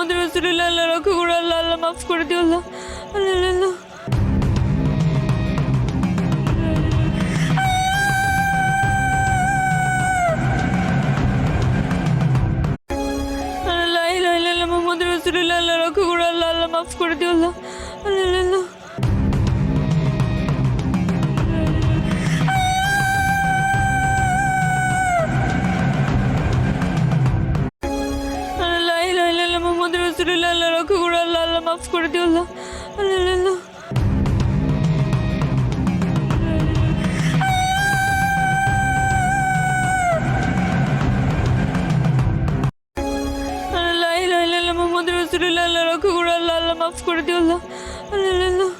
মোহাম্মদ রাসূলুল্লাহ, আল্লাহ রক্ষা করো, আল্লাহ আল্লাহ মাফ করে দিও আল্লাহ, আল্লাহ আল্লাহ। লা ইলাহা ইল্লাল্লাহ মুহাম্মাদুর রাসূলুল্লাহ, আল্লাহ রক্ষা করো, আল্লাহ আল্লাহ মাফ করে দিও আল্লাহ, আল্লাহ আল্লাহ। লা ইলাহা ইল্লাল্লাহ মুহাম্মাদুর রাসূলুল্লাহ, আল্লাহ রক্ষা করো, আল্লাহ আল্লাহ মাফ করে দিও আল্লাহ, আল্লাহ আল্লাহ। লা ইলাহা ইল্লাল্লাহ মুহাম্মাদুর রাসূলুল্লাহ, আল্লাহ রক্ষা করো, আল্লাহ আল্লাহ মাফ করে দিও আল্লাহ, আল্লাহ আল্লাহ।